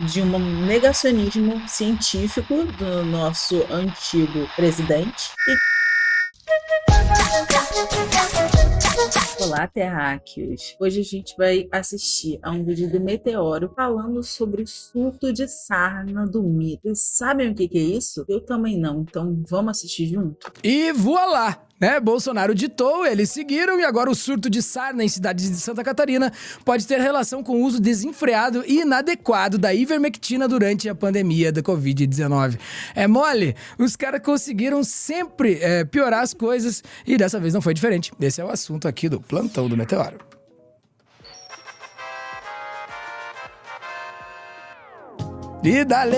de um negacionismo científico do nosso antigo presidente. Olá, terráqueos! Hoje a gente vai assistir a um vídeo do Meteoro falando sobre o surto de sarna do mito. Vocês sabem o que é isso? Eu também não, então vamos assistir junto? E voilá! Bolsonaro ditou, eles seguiram e agora o surto de sarna em cidades de Santa Catarina pode ter relação com o uso desenfreado e inadequado da ivermectina durante a pandemia da Covid-19. É mole? Os caras conseguiram sempre piorar as coisas e dessa vez não foi diferente. Esse é o assunto aqui do Plantão do Meteoro. E dale,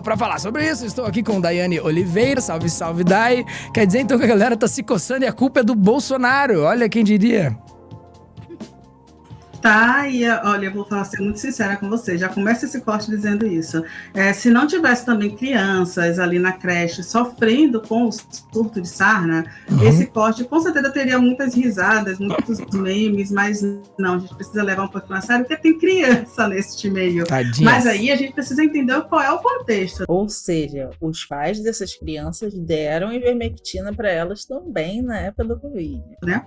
pra falar sobre isso, estou aqui com Daiane Oliveira, salve, salve, Dai. Quer dizer então que a galera tá se coçando e a culpa é do Bolsonaro, olha quem diria. Tá, e olha, eu vou falar ser muito sincera com você, já começa esse corte dizendo isso. Se não tivesse também crianças ali na creche sofrendo com o surto de sarna, esse corte com certeza teria muitas risadas, muitos memes, mas não, a gente precisa levar um pouquinho a sério, porque tem criança nesse meio. Tadinhas. Mas aí a gente precisa entender qual é o contexto. Ou seja, os pais dessas crianças deram ivermectina para elas também na época do Covid. Né?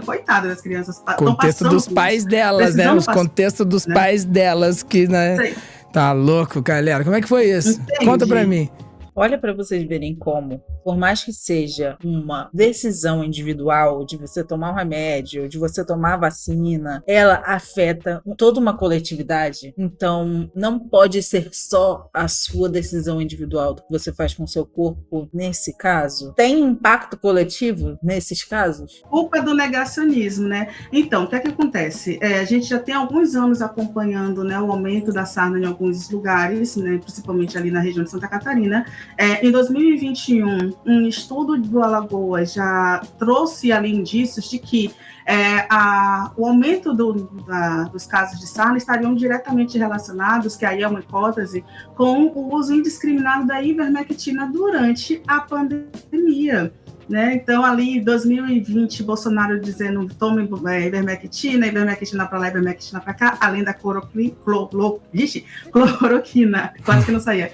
Coitada das crianças. Contexto dos pais delas, né? Os contextos dos pais delas que, né? Sim. Tá louco, galera. Como é que foi isso? Entendi. Conta pra mim. Olha para vocês verem como, por mais que seja uma decisão individual de você tomar um remédio, de você tomar a vacina, ela afeta toda uma coletividade. Então, não pode ser só a sua decisão individual do que você faz com o seu corpo nesse caso. Tem impacto coletivo nesses casos? Culpa do negacionismo, né? Então, o que é que acontece? A gente já tem alguns anos acompanhando, né, o aumento da sarna em alguns lugares, né, principalmente ali na região de Santa Catarina. Em 2021, um estudo do Alagoas já trouxe ali indícios de que o aumento dos casos de sarna estariam diretamente relacionados, que aí é uma hipótese, com o uso indiscriminado da ivermectina durante a pandemia. Né? Então, ali em 2020, Bolsonaro dizendo tome ivermectina para lá, ivermectina para cá, além da cloroquina, quase que não saía,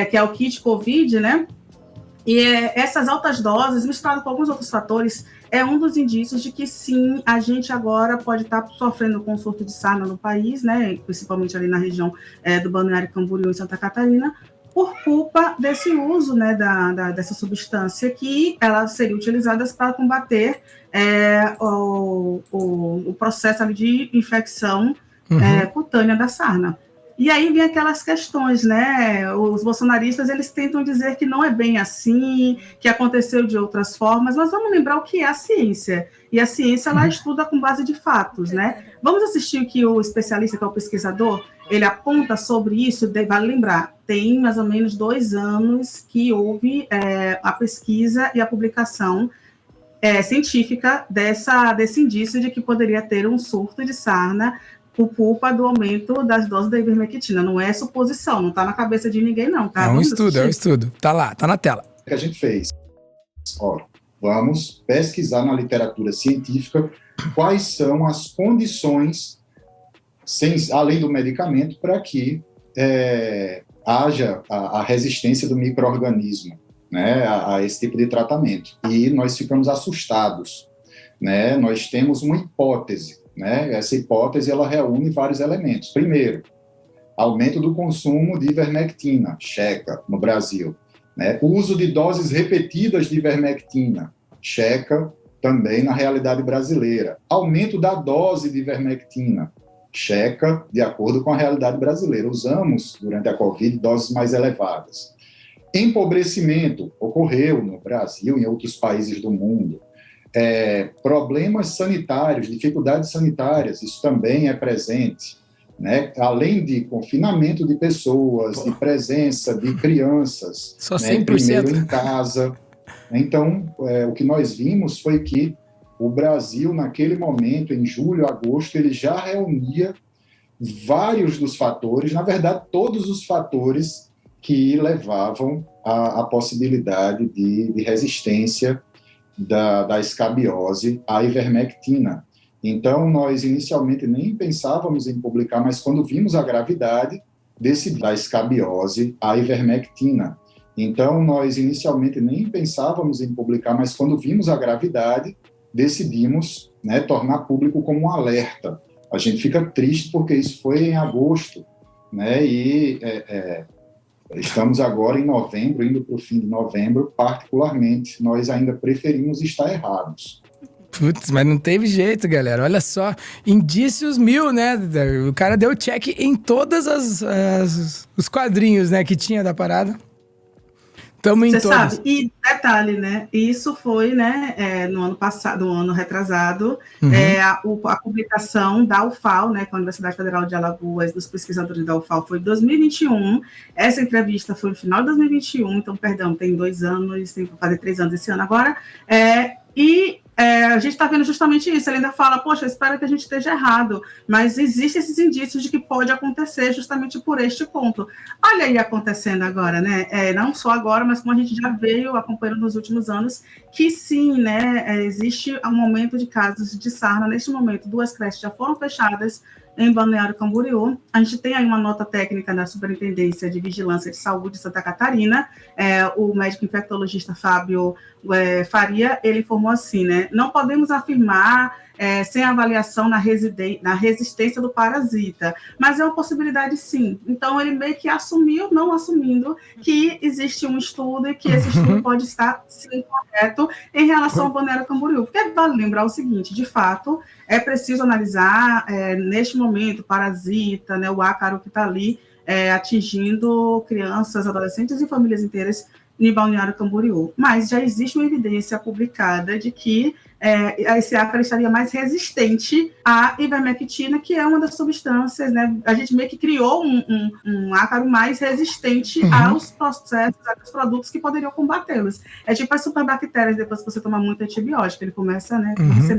que é o kit Covid, né? E essas altas doses, misturado com alguns outros fatores, é um dos indícios de que sim, a gente agora pode estar sofrendo com surto de sarna no país, né? Principalmente ali na região do Balneário Camboriú, em Santa Catarina, por culpa desse uso, né, dessa substância que ela seria utilizada para combater o processo ali de infecção cutânea da sarna. E aí vem aquelas questões, né? Os bolsonaristas, eles tentam dizer que não é bem assim, que aconteceu de outras formas, mas vamos lembrar o que é a ciência. E a ciência, ela estuda com base de fatos, né? Vamos assistir o que o especialista, que é o pesquisador, ele aponta sobre isso. Vale lembrar, tem mais ou menos 2 anos que houve a pesquisa e a publicação científica desse indício de que poderia ter um surto de sarna por culpa do aumento das doses da ivermectina. Não é suposição, não está na cabeça de ninguém, não. Tá? É um estudo. Tá lá, tá na tela. O que a gente fez? Vamos pesquisar na literatura científica quais são as condições, além do medicamento, para que haja a resistência do micro-organismo, né, a esse tipo de tratamento. E nós ficamos assustados, né? Nós temos uma hipótese, né? Essa hipótese, ela reúne vários elementos. Primeiro, aumento do consumo de ivermectina, checa, no Brasil. Né? O uso de doses repetidas de ivermectina, checa, também na realidade brasileira. Aumento da dose de ivermectina, checa, de acordo com a realidade brasileira. Usamos, durante a Covid, doses mais elevadas. Empobrecimento ocorreu no Brasil e em outros países do mundo. Problemas sanitários, dificuldades sanitárias, isso também é presente, né? Além de confinamento de pessoas, de presença de crianças, só 100%. Né? Primeiro em casa. Então, o que nós vimos foi que o Brasil, naquele momento, em julho, agosto, ele já reunia vários dos fatores, na verdade, todos os fatores que levavam à possibilidade de resistência da escabiose à ivermectina. Então, nós inicialmente nem pensávamos em publicar, mas quando vimos a gravidade, da escabiose à ivermectina. Então, nós inicialmente nem pensávamos em publicar, mas quando vimos a gravidade, decidimos, né, tornar público como um alerta. A gente fica triste porque isso foi em agosto, né, e estamos agora em novembro, indo para o fim de novembro. Particularmente, nós ainda preferimos estar errados. Putz, mas não teve jeito, galera. Olha só, indícios 1000, né? O cara deu check em todas os quadrinhos, né, que tinha da parada. Tamo em todas. Você sabe, e detalhe, né? Isso foi, né, no ano passado, no ano retrasado, a publicação da UFAL, né, com a Universidade Federal de Alagoas, dos pesquisadores da UFAL, foi em 2021. Essa entrevista foi no final de 2021, então, perdão, tem 2 anos, tem que fazer 3 anos esse ano agora. A gente está vendo justamente isso. Ele ainda fala, poxa, espero que a gente esteja errado, mas existem esses indícios de que pode acontecer justamente por este ponto. Olha aí acontecendo agora, né? Não só agora, mas como a gente já veio acompanhando nos últimos anos, que sim, né? Existe um aumento de casos de sarna. Neste momento, 2 creches já foram fechadas em Balneário Camboriú. A gente tem aí uma nota técnica da Superintendência de Vigilância de Saúde de Santa Catarina. O médico infectologista Fábio Faria, ele informou assim, né? Não podemos afirmar sem avaliação na resistência do parasita, mas é uma possibilidade sim. Então, ele meio que assumiu, não assumindo, que existe um estudo e que esse estudo pode estar, sim, correto em relação ao Balneário Camboriú. Porque vale lembrar o seguinte, de fato, é preciso analisar, neste momento, parasita, né, o ácaro que está ali atingindo crianças, adolescentes e famílias inteiras em Balneário Camboriú. Mas já existe uma evidência publicada de que esse ácaro estaria mais resistente à ivermectina, que é uma das substâncias, né? A gente meio que criou um ácaro mais resistente aos processos, aos produtos que poderiam combatê-los. É tipo as superbactérias, depois que você toma muito antibiótico, ele começa, né?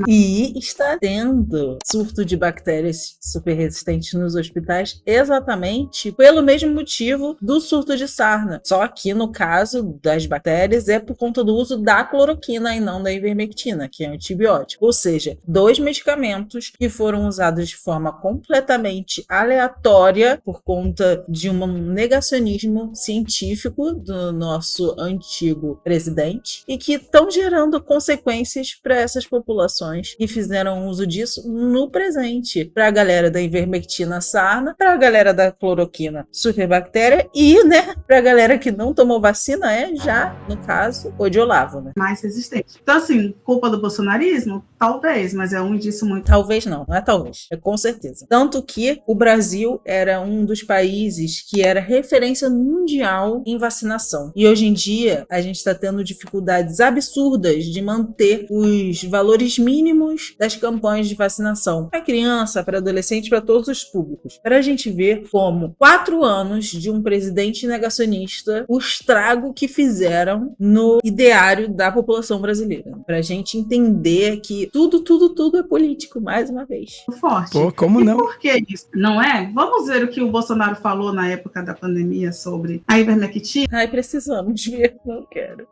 E está tendo surto de bactérias super resistentes nos hospitais exatamente pelo mesmo motivo do surto de sarna. Só que no caso das bactérias é por conta do uso da cloroquina e não da ivermectina, que é antibiótico. Ou seja, 2 medicamentos que foram usados de forma completamente aleatória por conta de um negacionismo científico do nosso antigo presidente e que estão gerando consequências para essas populações que fizeram uso disso no presente. Para a galera da ivermectina sarna, para a galera da cloroquina superbactéria e, né, para a galera que não tomou vacina já, no caso, o de Olavo, né? Mais resistente. Então, assim, culpa do bolsonarismo? Talvez, mas é um indício muito... Talvez não é talvez, é com certeza. Tanto que o Brasil era um dos países que era referência mundial em vacinação. E hoje em dia, a gente está tendo dificuldades absurdas de manter os valores mínimos das campanhas de vacinação. Para criança, para adolescente, para todos os públicos. Para a gente ver como 4 anos de um presidente negacionista, o estrago que fizeram no ideário da população brasileira. Para a gente entender que tudo é político, mais uma vez. Forte. Pô, como não? E por que isso? Não é? Vamos ver o que o Bolsonaro falou na época da pandemia sobre a ivermectina? Ai, precisamos ver, não quero.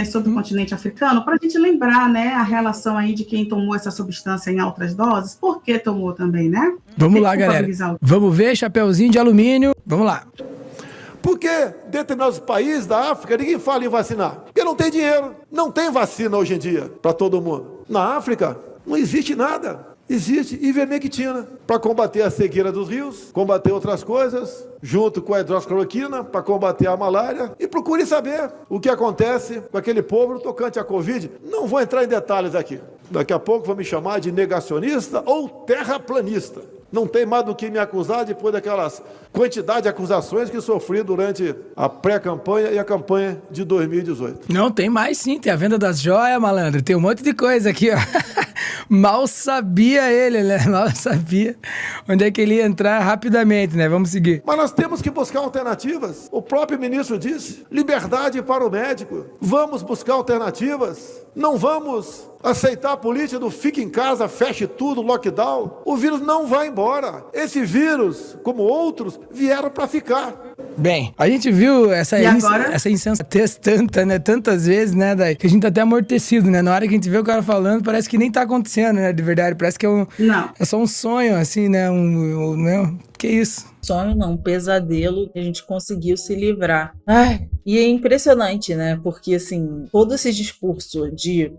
Sobre o continente africano, para a gente lembrar, né, a relação aí de quem tomou essa substância em altas doses, por que tomou também, né? Vamos lá, galera. Vamos ver, chapeuzinho de alumínio. Vamos lá. Por que determinados países da África ninguém fala em vacinar? Porque não tem dinheiro. Não tem vacina hoje em dia para todo mundo. Na África não existe nada. Existe ivermectina para combater a sequeira dos rios, combater outras coisas, junto com a hidroxicloroquina para combater a malária. E procure saber o que acontece com aquele povo no tocante à Covid. Não vou entrar em detalhes aqui. Daqui a pouco vão me chamar de negacionista ou terraplanista. Não tem mais do que me acusar depois daquelas quantidade de acusações que sofri durante a pré-campanha e a campanha de 2018. Não, tem mais sim. Tem a venda das joias, malandro. Tem um monte de coisa aqui, ó. Mal sabia ele, né? Mal sabia onde é que ele ia entrar rapidamente, né? Vamos seguir. Mas nós temos que buscar alternativas. O próprio ministro disse, liberdade para o médico. Vamos buscar alternativas. Não vamos aceitar a política do fique em casa, feche tudo, lockdown. O vírus não vai embora. Esse vírus, como outros, vieram para ficar. Bem, a gente viu essa insensatez tantas vezes, né, Day, que a gente tá até amortecido, né? Na hora que a gente vê o cara falando, parece que nem tá acontecendo, né, de verdade. Parece que é só um sonho, assim, né? Que isso? Sonho não, um pesadelo que a gente conseguiu se livrar. Ai, e é impressionante, né? Porque, assim, todo esse discurso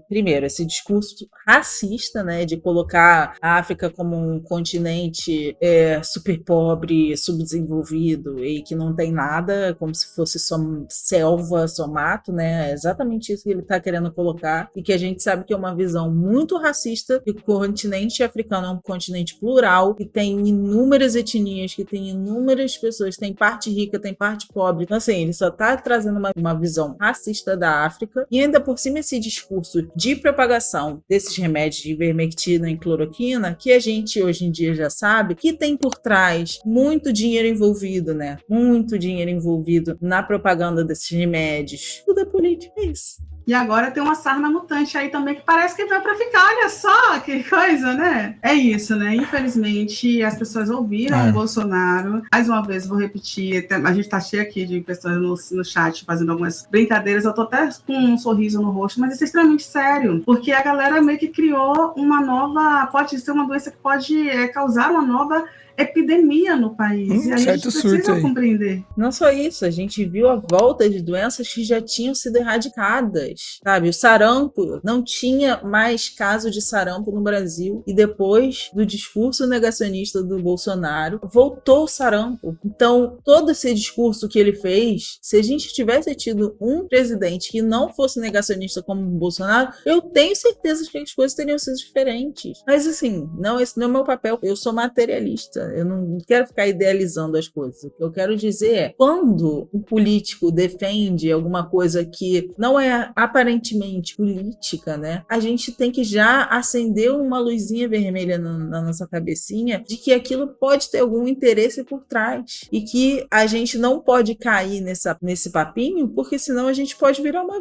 primeiro, esse discurso racista, né? De colocar a África como um continente super pobre, subdesenvolvido e que não tem nada, como se fosse só selva, só mato, né? É exatamente isso que ele tá querendo colocar e que a gente sabe que é uma visão muito racista, que o continente africano é um continente plural, que tem inúmeras etnias, que tem inúmeras pessoas, tem parte rica, tem parte pobre. Então, assim, ele só tá trazendo uma visão racista da África e ainda por cima esse discurso de propagação desses remédios de ivermectina e cloroquina, que a gente hoje em dia já sabe que tem por trás muito dinheiro envolvido, né? Muito dinheiro envolvido na propaganda desses remédios. Tudo é política, é isso. E agora tem uma sarna mutante aí também que parece que veio para ficar. Olha só que coisa, né? É isso, né? Infelizmente, as pessoas ouviram o Bolsonaro. Mais uma vez, vou repetir. A gente tá cheio aqui de pessoas no chat fazendo algumas brincadeiras. Eu tô até com um sorriso no rosto, mas isso é extremamente sério. Porque a galera meio que criou uma nova... Pode ser uma doença que pode causar uma nova epidemia no país. E aí a gente precisa compreender. Não só isso, a gente viu a volta de doenças que já tinham sido erradicadas, sabe? O sarampo, não tinha mais caso de sarampo no Brasil e depois do discurso negacionista do Bolsonaro, voltou o sarampo. Então, todo esse discurso que ele fez, se a gente tivesse tido um presidente que não fosse negacionista como o Bolsonaro, eu tenho certeza que as coisas teriam sido diferentes. Mas assim, não, esse não é o meu papel. Eu sou materialista. Eu não quero ficar idealizando as coisas. O que eu quero dizer é, quando o político defende alguma coisa que não é aparentemente política, né? A gente tem que já acender uma luzinha vermelha na nossa cabecinha de que aquilo pode ter algum interesse por trás e que a gente não pode cair nesse papinho, porque senão a gente pode virar uma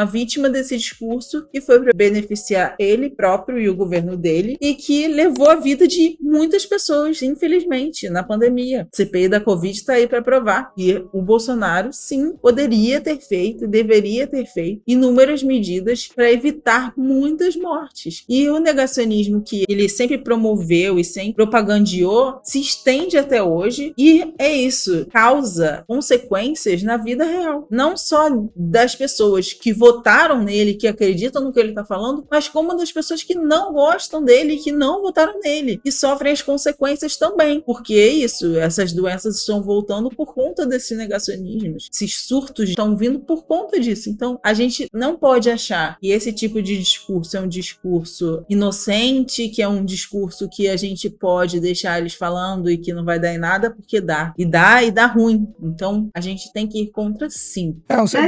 vítima desse discurso que foi para beneficiar ele próprio e o governo dele e que levou a vida de muitas pessoas, infelizmente, na pandemia. A CPI da Covid está aí para provar que o Bolsonaro, sim, poderia ter feito, deveria ter feito inúmeras medidas para evitar muitas mortes. E o negacionismo que ele sempre promoveu e sempre propagandeou se estende até hoje e é isso, causa consequências na vida real. Não só das pessoas que votaram nele, que acreditam no que ele está falando, mas como das pessoas que não gostam dele, que não votaram nele e sofrem as consequências também, porque é isso, essas doenças estão voltando por conta desse negacionismo, esses surtos estão vindo por conta disso. Então, a gente não pode achar que esse tipo de discurso é um discurso inocente, que é um discurso que a gente pode deixar eles falando e que não vai dar em nada, porque dá. E dá ruim. Então, a gente tem que ir contra sim.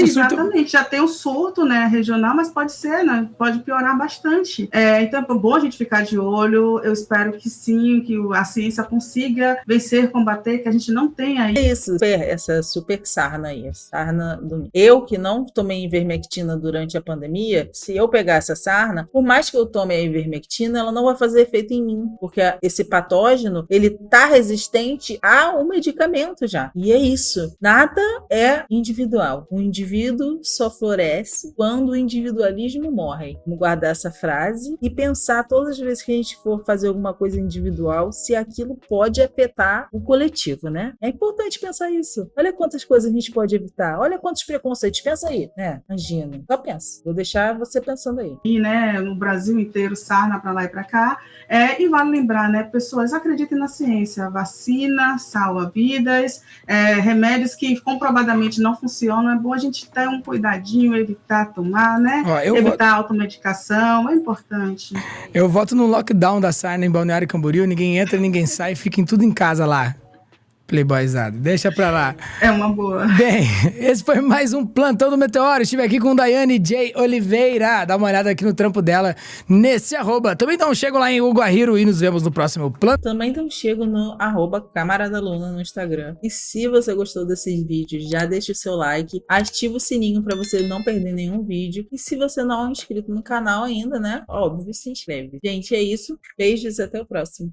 Exatamente. Já tem o surto, né, regional, mas pode ser, né? Pode piorar bastante. Então, é bom a gente ficar de olho. Eu espero que sim, que a ciência consiga vencer, combater, que a gente não tenha isso. Essa super sarna aí, sarna do... Eu que não tomei ivermectina durante a pandemia, se eu pegar essa sarna, por mais que eu tome a ivermectina, ela não vai fazer efeito em mim, porque esse patógeno, ele tá resistente ao medicamento já. E é isso. Nada é individual. O indivíduo só floresce quando o individualismo morre. Vamos guardar essa frase e pensar todas as vezes que a gente for fazer alguma coisa individual, se aquilo pode afetar o coletivo, né? É importante pensar isso. Olha quantas coisas a gente pode evitar. Olha quantos preconceitos. Pensa aí, né? Imagina. Só pensa. Vou deixar você pensando aí. E, né, no Brasil inteiro, sarna pra lá e pra cá. E vale lembrar, né, pessoas, acreditem na ciência. Vacina salva vidas. Remédios que comprovadamente não funcionam. É bom a gente ter um cuidadinho, evitar tomar, né? Evitar a automedicação. É importante. Eu voto no lockdown da sarna em Balneário Camboriú. Ninguém entra, ninguém sai. Fiquem tudo em casa lá. Playboyzado, deixa pra lá. É uma boa. Bem, esse foi mais um Plantão do Meteoro. Estive aqui com Daiane J. Oliveira. Dá uma olhada aqui no trampo dela nesse @. Também dá um chego lá em Hugo Arriro e nos vemos no próximo Plantão. Também dá um chego no @Camaradaluna no Instagram. E se você gostou desses vídeos, já deixa o seu like, ativa o sininho pra você não perder nenhum vídeo. E se você não é inscrito no canal ainda, né? Óbvio, se inscreve. Gente, é isso. Beijos e até o próximo.